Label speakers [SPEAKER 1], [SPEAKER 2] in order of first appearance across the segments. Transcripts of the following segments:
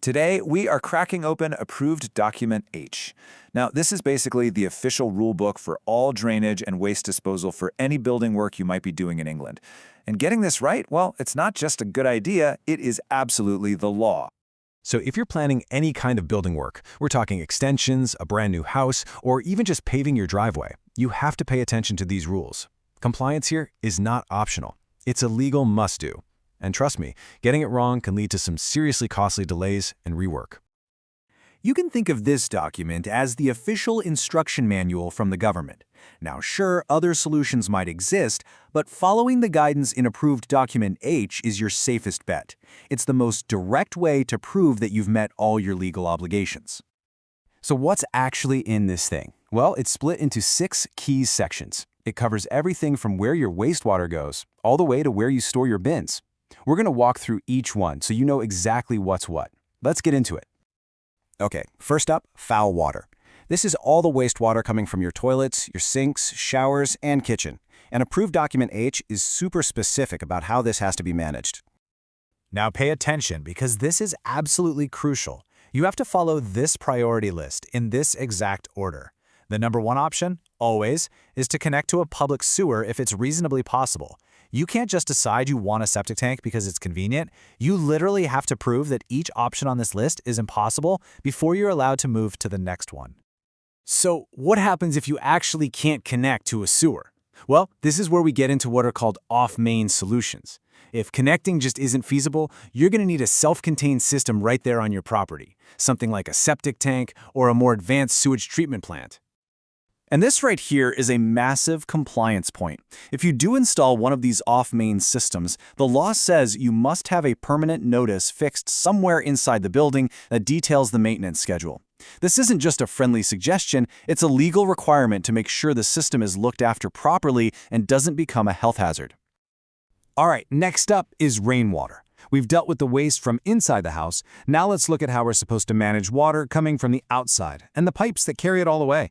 [SPEAKER 1] Today, we are cracking open Approved Document H. Now, this is basically the official rule book for all drainage and waste disposal for any building work you might be doing in England. And getting this right, well, it's not just a good idea, it is absolutely the law.
[SPEAKER 2] So if you're planning any kind of building work, we're talking extensions, a brand new house, or even just paving your driveway, you have to pay attention to these rules. Compliance here is not optional. It's a legal must-do. And trust me, getting it wrong can lead to some seriously costly delays and rework.
[SPEAKER 3] You can think of this document as the official instruction manual from the government. Now, sure, other solutions might exist, but following the guidance in Approved Document H is your safest bet. It's the most direct way to prove that you've met all your legal obligations.
[SPEAKER 4] So what's actually in this thing? Well, it's split into 6 key sections. It covers everything from where your wastewater goes, all the way to where you store your bins. We're going to walk through each one so you know exactly what's what. Let's get into it. Okay, first up, foul water. This is all the wastewater coming from your toilets, your sinks, showers, and kitchen. And Approved Document H is super specific about how this has to be managed.
[SPEAKER 5] Now pay attention because this is absolutely crucial. You have to follow this priority list in this exact order. The number 1 option, always, is to connect to a public sewer if it's reasonably possible. You can't just decide you want a septic tank because it's convenient. You literally have to prove that each option on this list is impossible before you're allowed to move to the next one.
[SPEAKER 4] So what happens if you actually can't connect to a sewer? Well, this is where we get into what are called off-main solutions. If connecting just isn't feasible, you're going to need a self-contained system right there on your property, something like a septic tank or a more advanced sewage treatment plant.
[SPEAKER 3] And this right here is a massive compliance point. If you do install one of these off-main systems, the law says you must have a permanent notice fixed somewhere inside the building that details the maintenance schedule. This isn't just a friendly suggestion, it's a legal requirement to make sure the system is looked after properly and doesn't become a health hazard.
[SPEAKER 4] All right, next up is rainwater. We've dealt with the waste from inside the house. Now let's look at how we're supposed to manage water coming from the outside and the pipes that carry it all away.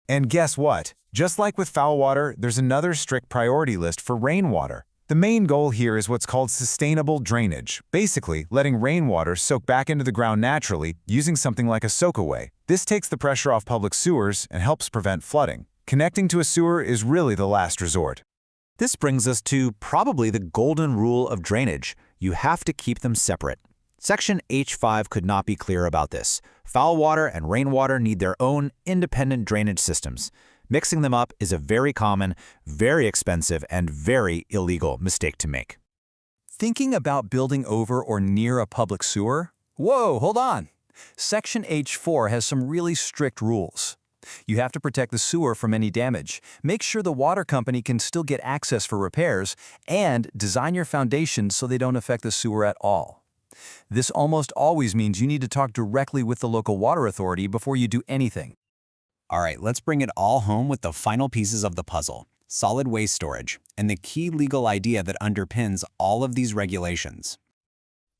[SPEAKER 2] And guess what? Just like with foul water, there's another strict priority list for rainwater. The main goal here is what's called sustainable drainage, basically letting rainwater soak back into the ground naturally using something like a soak-away. This takes the pressure off public sewers and helps prevent flooding. Connecting to a sewer is really the last resort.
[SPEAKER 1] This brings us to probably the golden rule of drainage. You have to keep them separate. Section H5 could not be clearer about this. Foul water and rainwater need their own independent drainage systems. Mixing them up is a very common, very expensive, and very illegal mistake to make.
[SPEAKER 3] Thinking about building over or near a public sewer? Whoa, hold on! Section H4 has some really strict rules. You have to protect the sewer from any damage, make sure the water company can still get access for repairs, and design your foundations so they don't affect the sewer at all. This almost always means you need to talk directly with the local water authority before you do anything.
[SPEAKER 4] All right, let's bring it all home with the final pieces of the puzzle: solid waste storage, and the key legal idea that underpins all of these regulations.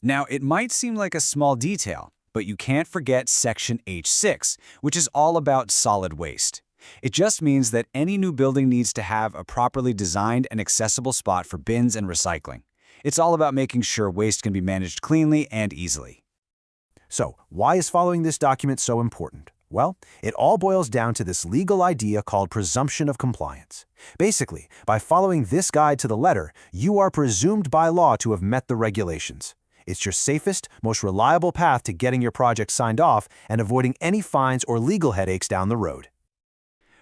[SPEAKER 4] Now, it might seem like a small detail, but you can't forget Section H6, which is all about solid waste. It just means that any new building needs to have a properly designed and accessible spot for bins and recycling. It's all about making sure waste can be managed cleanly and easily.
[SPEAKER 3] So, why is following this document so important? Well, it all boils down to this legal idea called presumption of compliance. Basically, by following this guide to the letter, you are presumed by law to have met the regulations. It's your safest, most reliable path to getting your project signed off and avoiding any fines or legal headaches down the road.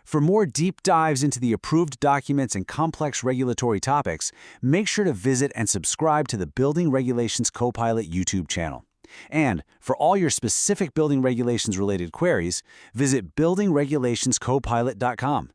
[SPEAKER 4] For more deep dives into the approved documents and complex regulatory topics, make sure to visit and subscribe to the Building Regulations Copilot YouTube channel. And for all your specific building regulations related queries, visit buildingregulationscopilot.com.